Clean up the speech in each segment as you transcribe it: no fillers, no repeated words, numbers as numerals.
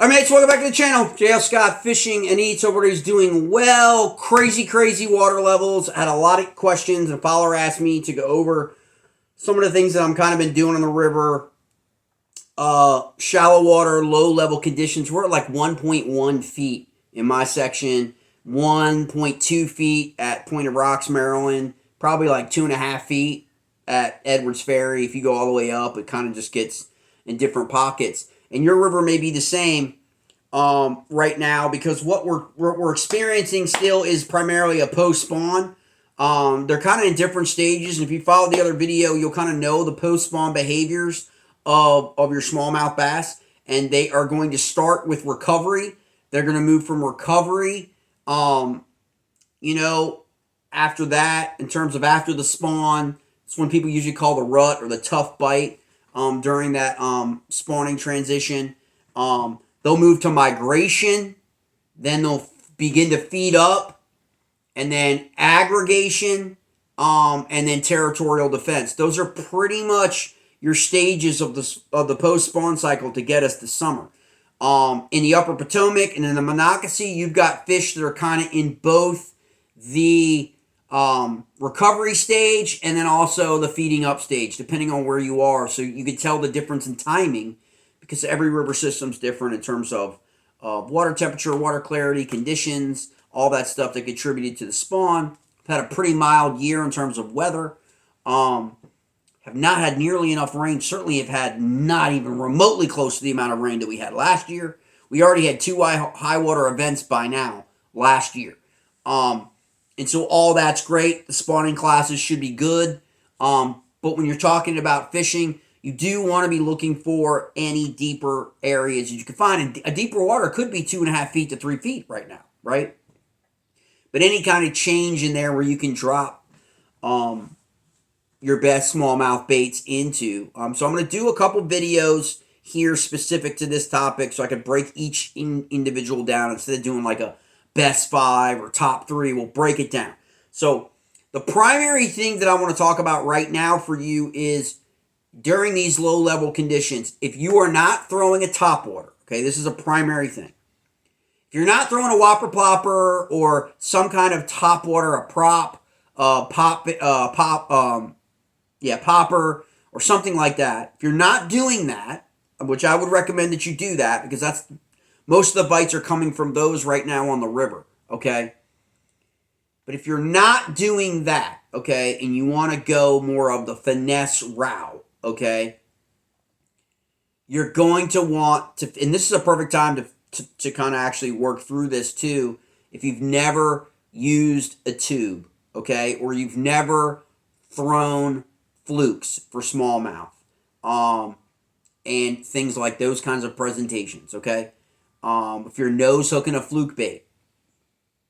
All right, mates, welcome back to the channel. JL Scott Fishing and Eats. Everybody's doing well. Crazy water levels. I had a lot of questions, and a follower asked me to go over some of the things that I'm kind of been doing on the river. Shallow water, low level conditions. We're at like 1.1 feet in my section, 1.2 feet at Point of Rocks, Maryland, probably like 2.5 feet at Edwards Ferry. If you go all the way up, it kind of just gets in different pockets. And your river may be the same right now, because what we're experiencing still is primarily a post-spawn. They're kind of in different stages, and if you follow the other video, you'll kind of know the post-spawn behaviors of your smallmouth bass, and they are going to start with recovery. They're going to move from recovery, after that, in terms of after the spawn. It's when people usually call the rut or the tough bite during that spawning transition. They'll move to migration, then they'll begin to feed up, and then aggregation, and then territorial defense. Those are pretty much your stages of the post-spawn cycle to get us to summer. In the upper Potomac and in the Monocacy, you've got fish that are kind of in both the recovery stage and then also the feeding up stage, depending on where you are. So you can tell the difference in timing, because every river system's different in terms of water temperature, water clarity, conditions, all that stuff that contributed to the spawn. I've had a pretty mild year in terms of weather. Have not had nearly enough rain. Certainly have had not even remotely close to the amount of rain that we had last year. We already had 2 high water events by now last year. And so all that's great. The spawning classes should be good. But when you're talking about fishing, you do want to be looking for any deeper areas that you can find. A deeper water could be 2.5 feet to 3 feet right now, right? But any kind of change in there where you can drop your best smallmouth baits into. So I'm going to do a couple videos here specific to this topic, so I can break each individual down instead of doing like a best 5 or top 3. We'll break it down. So the primary thing that I want to talk about right now for you is, during these low-level conditions, if you are not throwing a topwater, okay, this is a primary thing. If you're not throwing a whopper plopper or some kind of topwater, a prop, popper, or something like that, if you're not doing that, which I would recommend that you do that, because that's most of the bites are coming from those right now on the river, okay? But if you're not doing that, okay, and you want to go more of the finesse route, okay, you're going to want to, and this is a perfect time to kind of actually work through this too, if you've never used a tube, okay, or you've never thrown flukes for smallmouth, and things like those kinds of presentations, okay. If you're nose hooking a fluke bait,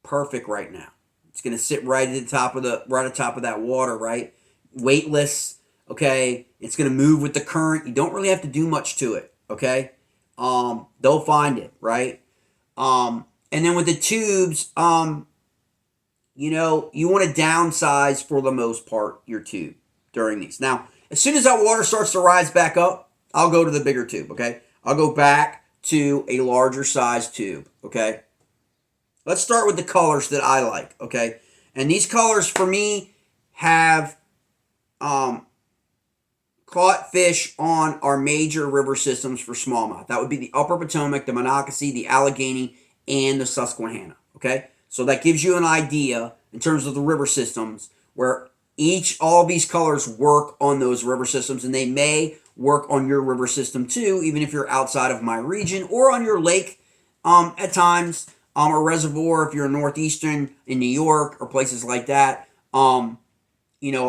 perfect right now. It's going to sit right at the top of that water, right? Weightless. Okay, it's going to move with the current. You don't really have to do much to it, okay? They'll find it, right? And then with the tubes, you want to downsize for the most part your tube during these. Now, as soon as that water starts to rise back up, I'll go to the bigger tube, okay? I'll go back to a larger size tube, okay? Let's start with the colors that I like, okay? And these colors for me have caught fish on our major river systems for smallmouth. That would be the upper Potomac, the Monocacy, the Allegheny, and the Susquehanna, okay? So that gives you an idea in terms of the river systems where all these colors work on those river systems, and they may work on your river system too, even if you're outside of my region, or on your lake at times, or reservoir if you're northeastern in New York or places like that. A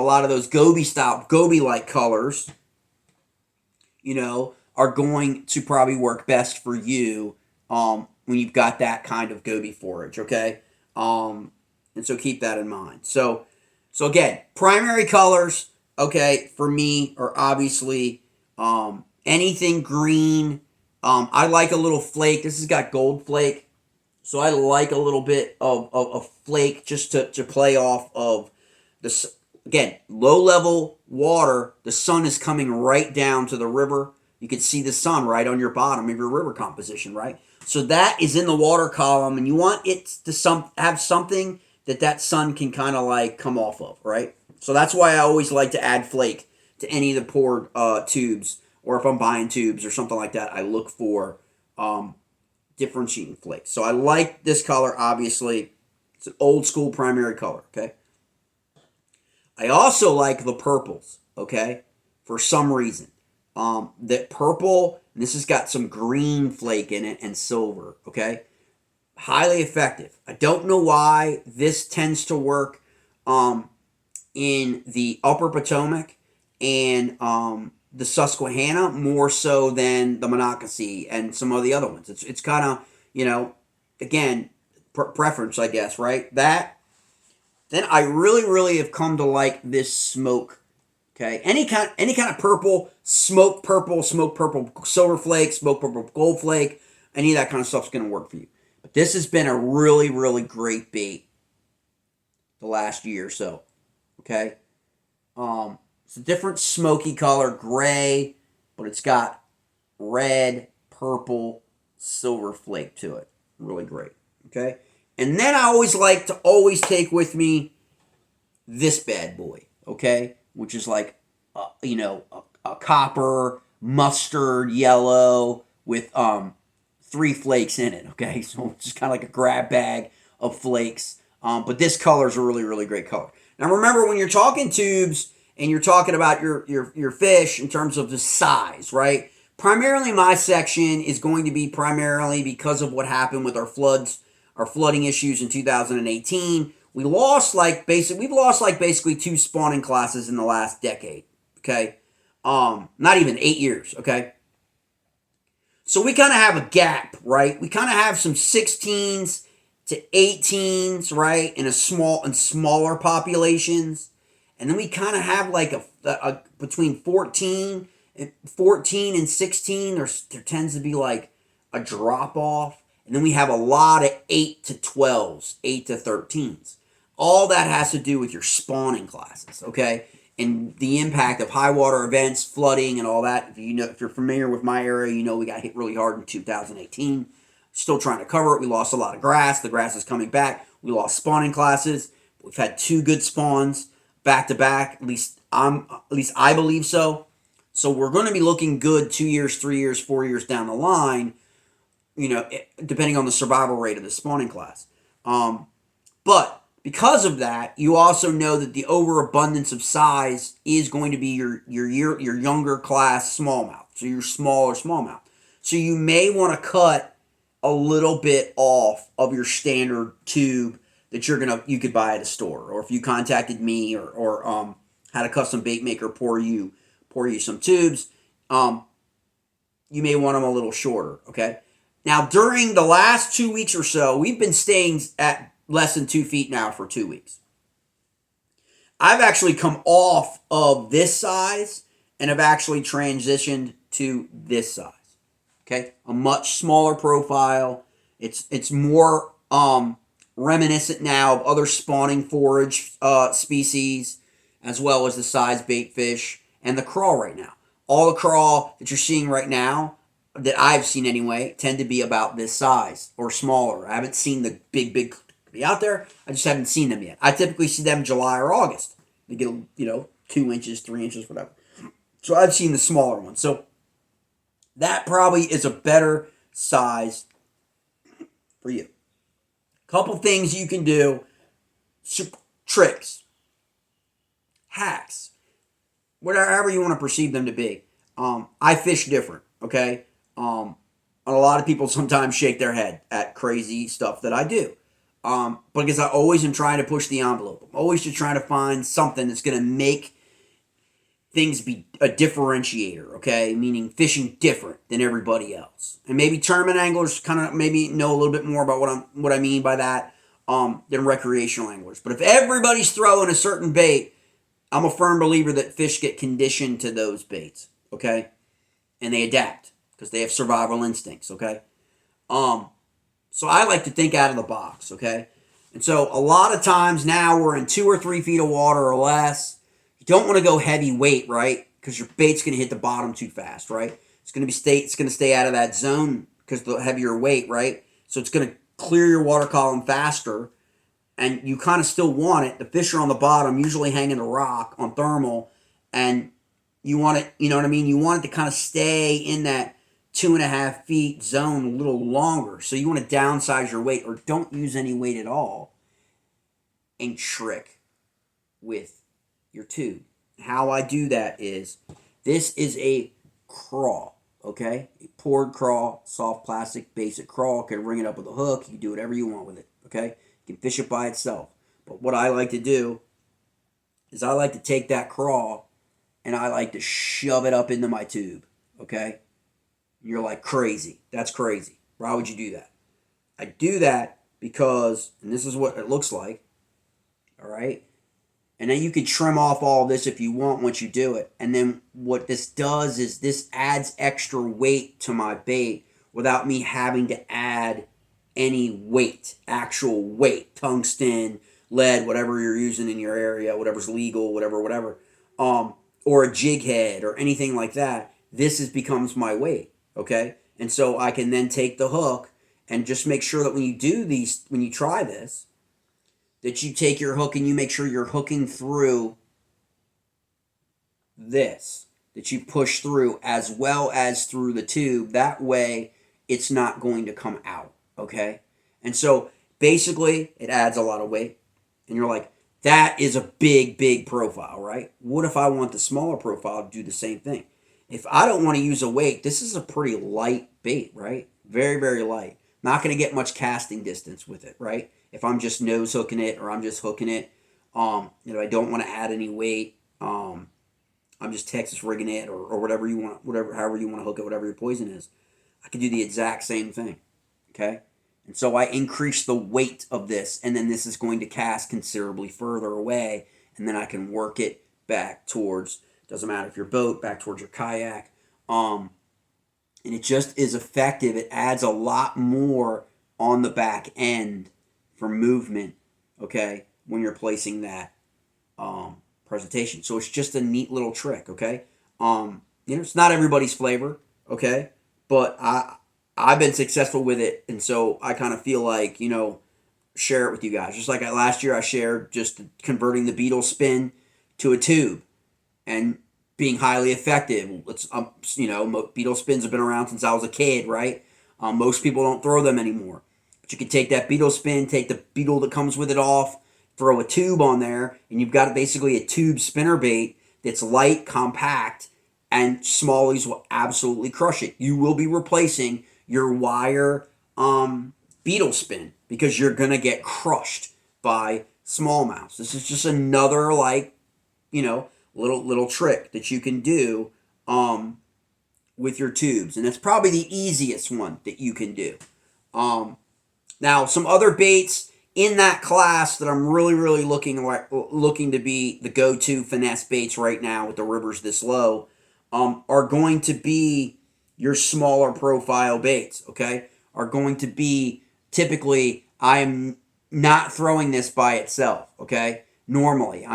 lot of those Goby-like colors, are going to probably work best for you when you've got that kind of Goby forage, okay? And so keep that in mind. So again, primary colors, okay, for me are obviously anything green. I like a little flake. This has got gold flake, so I like a little bit of flake just to play off of this. Again, low-level water, the sun is coming right down to the river. You can see the sun right on your bottom of your river composition, right? So that is in the water column, and you want it to have something that sun can kind of like come off of, right? So that's why I always like to add flake to any of the poured tubes, or if I'm buying tubes or something like that, I look for differentiating flakes. So I like this color, obviously. It's an old school primary color, okay? I also like the purples, okay? For some reason. That purple, this has got some green flake in it and silver, okay? Highly effective. I don't know why this tends to work in the upper Potomac and the Susquehanna more so than the Monocacy and some of the other ones. It's kind of, again, preference, I guess, right? Then I really have come to like this smoke. Okay, any kind of purple, smoke purple, silver flake, smoke purple, gold flake, any of that kind of stuff's gonna work for you. But this has been a really great bait the last year or so. Okay, it's a different smoky color, gray, but it's got red, purple, silver flake to it. Really great. Okay, and then I always like to take with me this bad boy. Okay, which is like, a copper mustard yellow with 3 flakes in it. Okay, so it's just kind of like a grab bag of flakes. But this color is a really great color. Now remember, when you're talking tubes and you're talking about your fish in terms of the size, right? Primarily, my section is going to be primarily because of what happened with our flooding issues in 2018. We've lost basically 2 spawning classes in the last decade. Okay, not even 8 years. Okay, so we kind of have a gap, right? We kind of have some 16s to 18s, right, in smaller populations, and then we kind of have like a between 14 and 16. There tends to be like a drop off, and then we have a lot of 8 to 12s, 8 to 13s. All that has to do with your spawning classes, okay? And the impact of high water events, flooding, and all that. If you're familiar with my area, we got hit really hard in 2018. Still trying to cover it. We lost a lot of grass. The grass is coming back. We lost spawning classes. We've had 2 good spawns back to back. At least I believe so. So we're going to be looking good 2 years, 3 years, 4 years down the line. Depending on the survival rate of the spawning class. But because of that, you also know that the overabundance of size is going to be your younger class smallmouth. So your smaller smallmouth. So you may want to cut a little bit off of your standard tube that you could buy at a store, or if you contacted me or had a custom bait maker pour you some tubes, you may want them a little shorter. Okay. Now during the last 2 weeks or so, we've been staying at less than 2 feet now for 2 weeks. I've actually come off of this size and have actually transitioned to this size. Okay, a much smaller profile. It's more reminiscent now of other spawning forage species, as well as the size bait fish and the crawl right now. All the crawl that you're seeing right now, that I've seen anyway, tend to be about this size or smaller. I haven't seen the big be out there. I just haven't seen them yet. I typically see them July or August. They get 2 inches, 3 inches, whatever. So I've seen the smaller ones. So that probably is a better size for you. Couple things you can do, tricks, hacks, whatever you want to perceive them to be. I fish different, okay? And a lot of people sometimes shake their head at crazy stuff that I do. Because I always am trying to push the envelope. I'm always just trying to find something that's going to make things be a differentiator, okay? Meaning fishing different than everybody else. And maybe tournament anglers kind of maybe know a little bit more about what I mean by that than recreational anglers. But if everybody's throwing a certain bait, I'm a firm believer that fish get conditioned to those baits, okay? And they adapt because they have survival instincts, okay? So I like to think out of the box, okay? And so a lot of times now we're in 2 or 3 feet of water or less. You don't want to go heavy weight, right? Because your bait's going to hit the bottom too fast, right? It's going to stay out of that zone because the heavier weight, right? So it's going to clear your water column faster, and you kind of still want it. The fish are on the bottom, usually hanging a rock on thermal, and you want it, you know what I mean? You want it to kind of stay in that 2.5 feet zone a little longer. So you want to downsize your weight or don't use any weight at all and trick with your tube. How I do that is this is a crawl, okay? A poured crawl, soft plastic, basic crawl. You can ring it up with a hook. You can do whatever you want with it, okay? You can fish it by itself. But what I like to do is I like to take that crawl and I like to shove it up into my tube, okay? You're like, crazy. That's crazy. Why would you do that? I do that because, and this is what it looks like, all right? And then you can trim off all this if you want once you do it. And then what this does is this adds extra weight to my bait without me having to add any weight, actual weight, tungsten, lead, whatever you're using in your area, whatever's legal, whatever, or a jig head or anything like that. Becomes my weight, okay? And so I can then take the hook and just make sure that when you try this, that you take your hook and you make sure you're hooking through this, that you push through as well as through the tube. That way it's not going to come out, okay? And so basically it adds a lot of weight. And you're like, that is a big profile, right? What if I want the smaller profile to do the same thing? If I don't want to use a weight, this is a pretty light bait, right? Very light. Not going to get much casting distance with it, right? If I'm just nose hooking it or I'm just hooking it, I don't want to add any weight. I'm just Texas rigging it or whatever you want, however you want to hook it, whatever your poison is. I can do the exact same thing, okay? And so I increase the weight of this, and then this is going to cast considerably further away, and then I can work it back towards, doesn't matter if your boat, back towards your kayak. And it just is effective. It adds a lot more on the back end for movement, okay, when you're placing that presentation. So it's just a neat little trick, okay? It's not everybody's flavor, okay? But I've been successful with it, and so I kind of feel like, share it with you guys. Just like last year I shared just converting the beetle spin to a tube and being highly effective. Beetle spins have been around since I was a kid, right? Most people don't throw them anymore. But you can take that beetle spin, take the beetle that comes with it off, throw a tube on there, and you've got basically a tube spinner bait that's light, compact, and smallies will absolutely crush it. You will be replacing your wire beetle spin because you're going to get crushed by smallmouths. This is just another, little trick that you can do with your tubes. And that's probably the easiest one that you can do. Now, some other baits in that class that I'm really looking to be the go-to finesse baits right now with the rivers this low are going to be your smaller profile baits, okay? Are going to be typically, I'm not throwing this by itself, okay? Normally,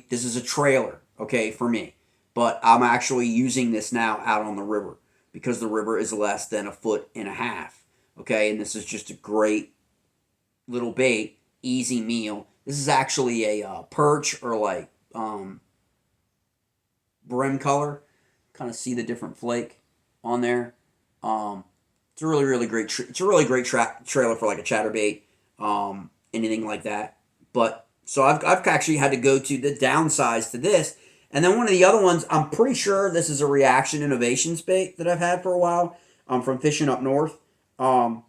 this is a trailer, okay, for me. But I'm actually using this now out on the river because the river is less than 1.5 feet, okay? And this is just a great little bait, easy meal. This is actually a perch or brim color. Kind of see the different flake on there. It's a really great. It's a really great trailer for like a chatterbait, anything like that. But so I've actually had to go to the downsize to this, and then one of the other ones. I'm pretty sure this is a Reaction Innovations bait that I've had for a while. From fishing up north. I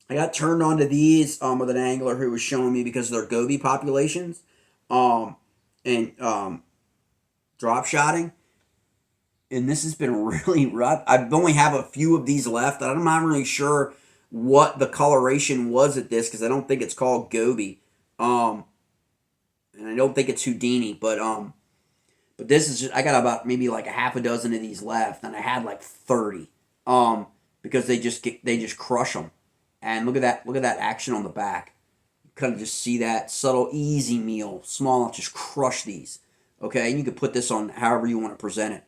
got turned on to these with an angler who was showing me because of their goby populations, and drop shotting. And this has been really rough. I only have a few of these left. I'm not really sure what the coloration was at this because I don't think it's called goby, and I don't think it's Houdini. But this is I got about maybe like a half a dozen of these left, and I had like 30, because they just crush them. And look at that action on the back. You kind of just see that subtle, easy meal, small, just crush these. Okay, and you could put this on however you want to present it.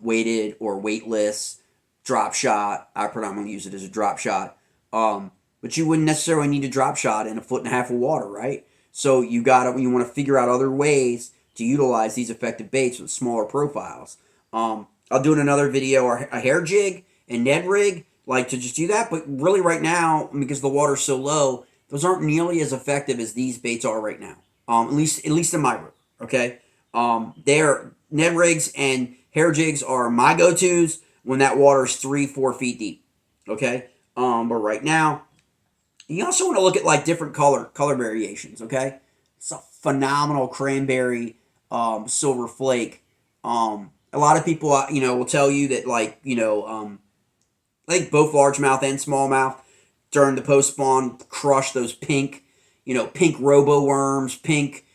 Weighted or weightless, drop shot. I predominantly use it as a drop shot. But you wouldn't necessarily need a drop shot in 1.5 foot of water, right? So you want to figure out other ways to utilize these effective baits with smaller profiles. I'll do in another video a hair jig and Ned rig, like to just do that. But really, right now, because the water's so low, those aren't nearly as effective as these baits are right now. At least in my river. Okay, they're Ned rigs and hair jigs are my go-tos when that water is 3-4 feet deep. Okay, but right now, you also want to look at like different color variations. Okay, it's a phenomenal cranberry, silver flake. A lot of people, will tell you that I think both largemouth and smallmouth during the post spawn crush those pink robo worms, pink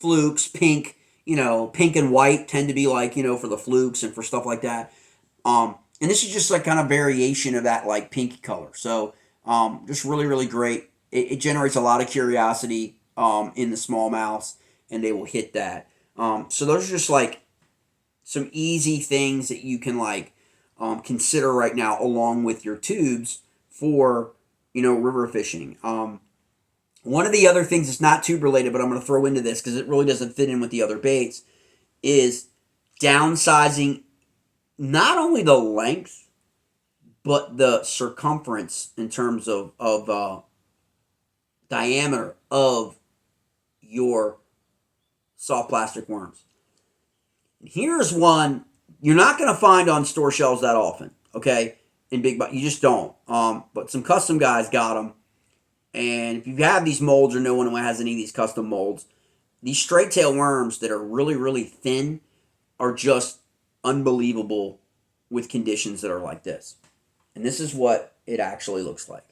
flukes, pink and white tend to be like for the flukes and for stuff like that. And this is just like kind of variation of that like pinky color. So just really really great. It generates a lot of curiosity in the smallmouths, and they will hit that. So those are just like some easy things that you can like consider right now along with your tubes for river fishing. One of the other things that's not tube related, but I'm going to throw into this because it really doesn't fit in with the other baits, is downsizing not only the length but the circumference in terms of diameter of your soft plastic worms. Here's one you're not going to find on store shelves that often, okay? In big, you just don't. But some custom guys got them. And if you have these molds or no one who has any of these custom molds, these straight tail worms that are really, really thin are just unbelievable with conditions that are like this. And this is what it actually looks like.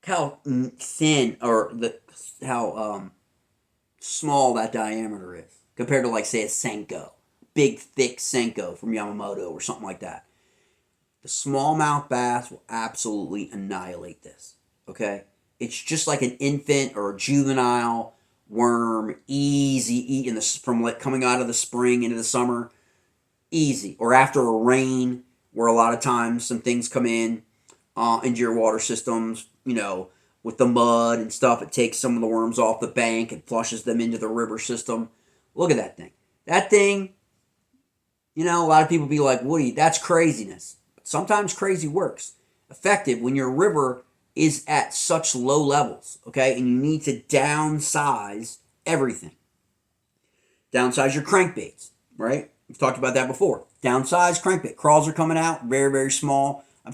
How thin or how small that diameter is compared to like say a Senko, big thick Senko from Yamamoto or something like that. The smallmouth bass will absolutely annihilate this. Okay, it's just like an infant or a juvenile worm, easy eating this from like coming out of the spring into the summer, easy. Or after a rain, where a lot of times some things come in into your water systems, with the mud and stuff. It takes some of the worms off the bank and flushes them into the river system. Look at that thing. That thing, a lot of people be like, Woody, that's craziness. But sometimes crazy works. Effective when your river is at such low levels, okay? And you need to downsize everything. Downsize your crankbaits, right? We've talked about that before. Downsize crankbait. Crawls are coming out, very, very small. I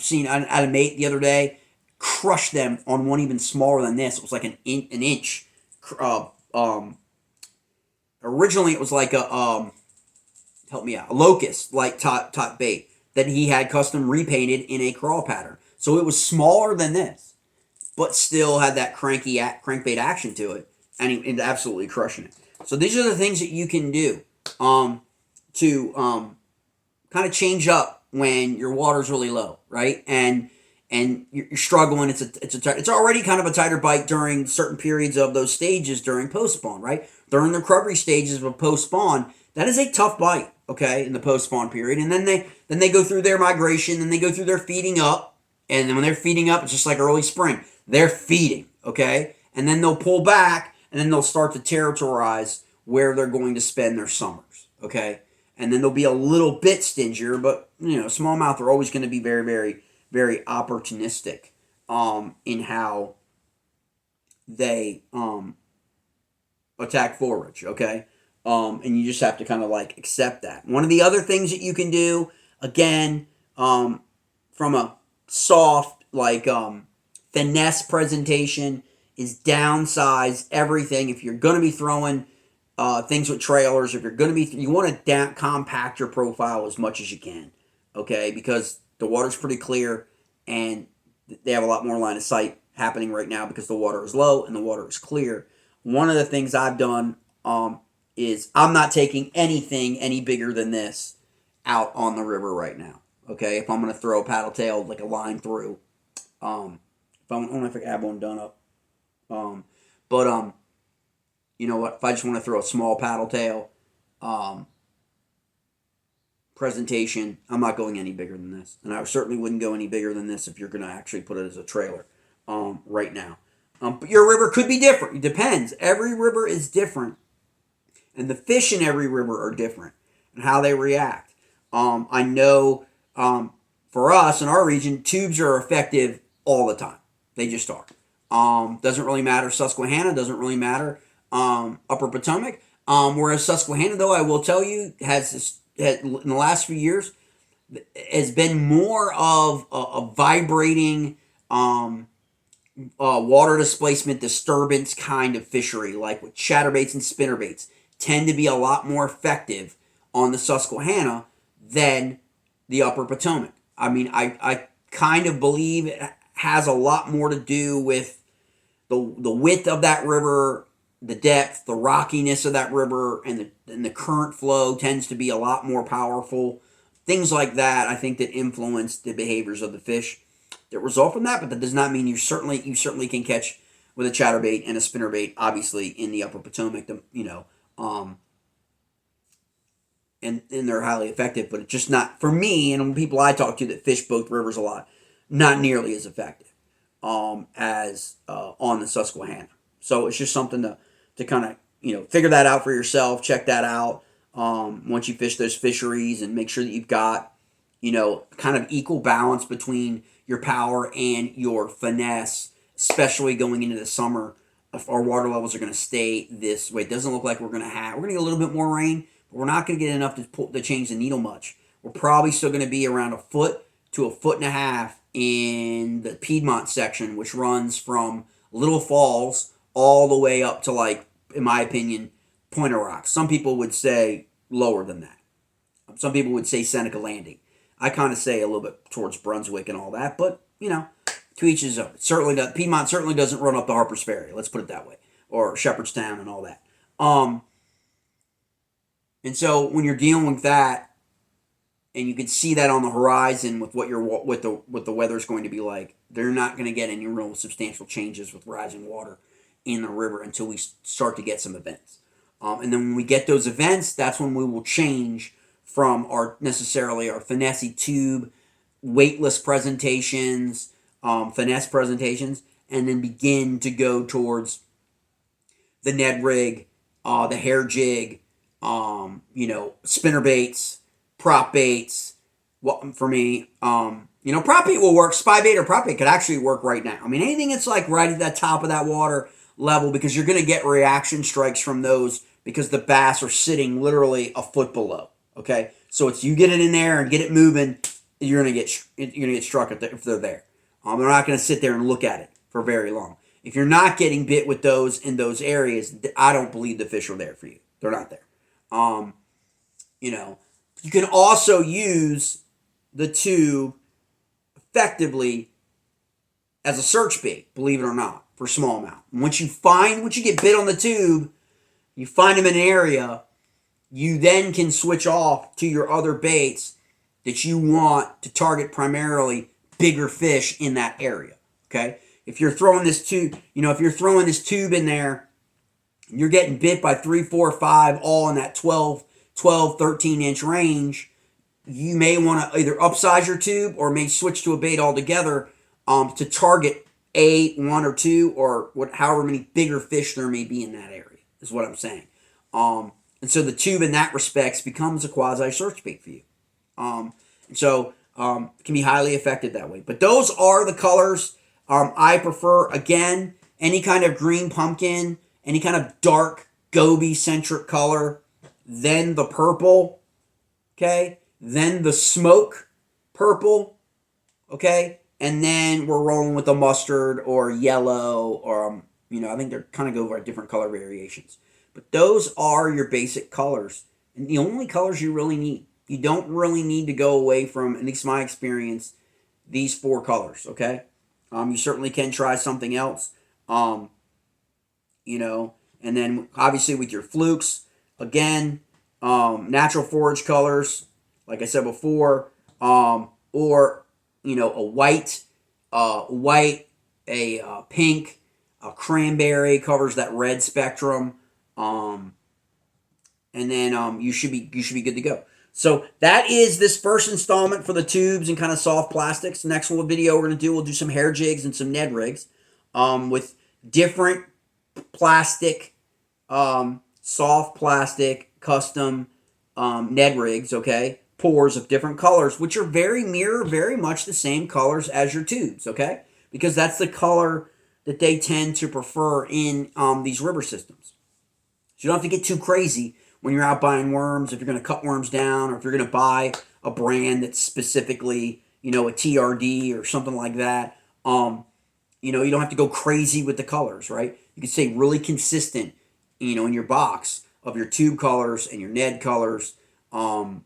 had a mate the other day crush them on one even smaller than this. It was like an inch. Originally, it was like a help me out, a locust like top bait that he had custom repainted in a crawl pattern. So it was smaller than this, but still had that crankbait action to it, and he's absolutely crushing it. So these are the things that you can do to kind of change up when your water's really low, right? And you're struggling. It's already kind of a tighter bite during certain periods of those stages during post spawn, right? During the crubbery stages of post spawn, that is a tough bite, okay, in the post spawn period. And then they go through their migration, and they go through their feeding up, and then when they're feeding up, it's just like early spring. They're feeding, okay, and then they'll pull back, and then they'll start to territorize where they're going to spend their summers, okay, and then they'll be a little bit stingier, but smallmouth are always going to be very, very, very opportunistic in how they attack forage, okay? And you just have to kind of like accept that. One of the other things that you can do, again, from a soft, like finesse presentation, is downsize everything. If you're going to be throwing things with trailers, if you're going to be, you want to compact your profile as much as you can, okay? Because the water's pretty clear, and they have a lot more line of sight happening right now because the water is low and the water is clear. One of the things I've done is I'm not taking anything any bigger than this out on the river right now. Okay, if I'm going to throw a paddle tail, like a line through, if I don't know if I have one done up, but you know what? If I just want to throw a small paddle tail, presentation, I'm not going any bigger than this. And I certainly wouldn't go any bigger than this if you're going to actually put it as a trailer right now. But your river could be different. It depends. Every river is different. And the fish in every river are different and how they react. I know for us in our region, tubes are effective all the time. They just are. Doesn't really matter. Susquehanna doesn't really matter. Upper Potomac. Whereas Susquehanna, though, I will tell you, has in the last few years has been more of a vibrating water displacement disturbance kind of fishery, like with chatterbaits and spinnerbaits, tend to be a lot more effective on the Susquehanna than the Upper Potomac. I mean, I kind of believe it has a lot more to do with the width of that river, the depth, the rockiness of that river, and the current flow tends to be a lot more powerful. Things like that, I think, that influence the behaviors of the fish that result from that. But that does not mean you certainly can catch with a chatterbait and a spinnerbait, obviously in the Upper Potomac. And they're highly effective, but it's just not for me and people I talk to that fish both rivers a lot, not nearly as effective as on the Susquehanna. So it's just something to kind of figure that out for yourself, check that out once you fish those fisheries, and make sure that you've got kind of equal balance between your power and your finesse, especially going into the summer. If our water levels are going to stay this way, it doesn't look like we're going to get a little bit more rain, but we're not going to get enough to change the needle much. We're probably still going to be around a foot to a foot and a half in the Piedmont section, which runs from Little Falls all the way up to, like, in my opinion, Point of Rocks. Some people would say lower than that. Some people would say Seneca Landing. I kind of say a little bit towards Brunswick and all that, but to each his own. Piedmont certainly doesn't run up to Harper's Ferry. Let's put it that way, or Shepherdstown and all that. And so when you're dealing with that, and you can see that on the horizon with what the weather's going to be like, they're not going to get any real substantial changes with rising water in the river until we start to get some events. And then when we get those events, that's when we will change from our finesse tube, weightless presentations, finesse presentations, and then begin to go towards the Ned rig, the hair jig, spinner baits, prop baits. For me, prop bait will work. Spy bait or prop bait could actually work right now. I mean, anything that's like right at the top of that water level, because you're going to get reaction strikes from those because the bass are sitting literally a foot below. Okay, so it's you get it in there and get it moving, you're gonna get struck if they're there. They're not gonna sit there and look at it for very long. If you're not getting bit with those in those areas, I don't believe the fish are there for you. They're not there. You can also use the tube effectively as a search bait, believe it or not, for smallmouth. Once you get bit on the tube, you find them in an area, you then can switch off to your other baits that you want to target primarily bigger fish in that area. Okay? If you're throwing this tube, in there, and you're getting bit by 3, 4, 5, all in that 12, 13-inch range, you may want to either upsize your tube or may switch to a bait altogether to target one or two or however many bigger fish there may be in that area, is what I'm saying. And so the tube in that respects becomes a quasi-search bait for you. It can be highly effective that way. But those are the colors I prefer. Again, any kind of green pumpkin, any kind of dark goby-centric color, then the purple, okay? Then the smoke purple, okay? And then we're rolling with the mustard or yellow or, I think they're kind of go by different color variations. But those are your basic colors. And the only colors you really need. You don't really need to go away from, at least my experience, these 4 colors, okay? You certainly can try something else. And then obviously with your flukes, again, natural forage colors, like I said before, or, a white, a pink, a cranberry covers that red spectrum. And then you should be good to go. So that is this first installment for the tubes and kind of soft plastics. The next one video we're going to do, we'll do some hair jigs and some Ned rigs with different plastic, soft plastic, custom Ned rigs, okay? Pores of different colors, which are very much the same colors as your tubes, okay? Because that's the color that they tend to prefer in these river systems. So you don't have to get too crazy when you're out buying worms, if you're going to cut worms down, or if you're going to buy a brand that's specifically, a TRD or something like that. You don't have to go crazy with the colors, right? You can stay really consistent, in your box of your tube colors and your Ned colors, and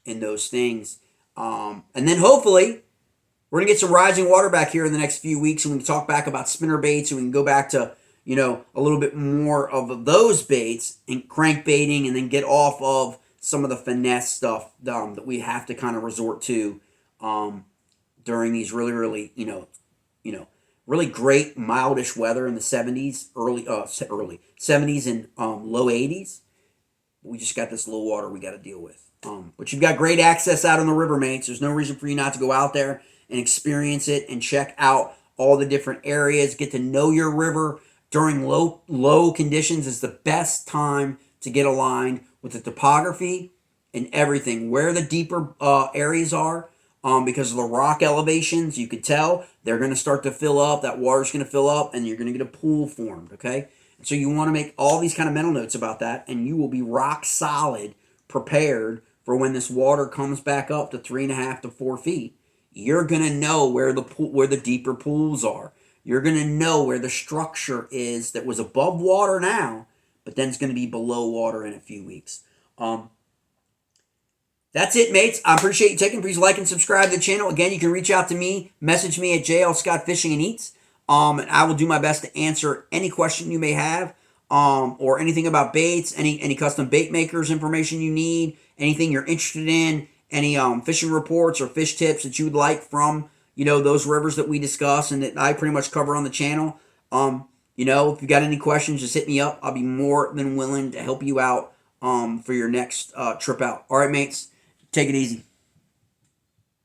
those things. And then hopefully we're going to get some rising water back here in the next few weeks, and we can talk back about spinner baits, and we can go back to, a little bit more of those baits and crankbaiting, and then get off of some of the finesse stuff that we have to kind of resort to during these really, really great mildish weather in the 70s, early 70s and low 80s. We just got this low water we got to deal with. But you've got great access out on the river, mates. There's no reason for you not to go out there and experience it and check out all the different areas. Get to know your river during low conditions is the best time to get aligned with the topography and everything. Where the deeper areas are, because of the rock elevations, you could tell they're going to start to fill up. That water's going to fill up, and you're going to get a pool formed, okay? And so you want to make all these kind of mental notes about that, and you will be rock solid prepared for when this water comes back up to 3.5 to 4 feet. You're going to know where the deeper pools are. You're going to know where the structure is that was above water now, but then it's going to be below water in a few weeks. That's it, mates. I appreciate you taking. Please like and subscribe to the channel. Again, you can reach out to me, message me at JL Scott Fishing and Eats. And I will do my best to answer any question you may have, or anything about baits, any custom bait makers information you need, anything you're interested in, any fishing reports or fish tips that you would like from those rivers that we discuss and that I pretty much cover on the channel. If you got any questions, just hit me up. I'll be more than willing to help you out for your next trip out. All right, mates, take it easy.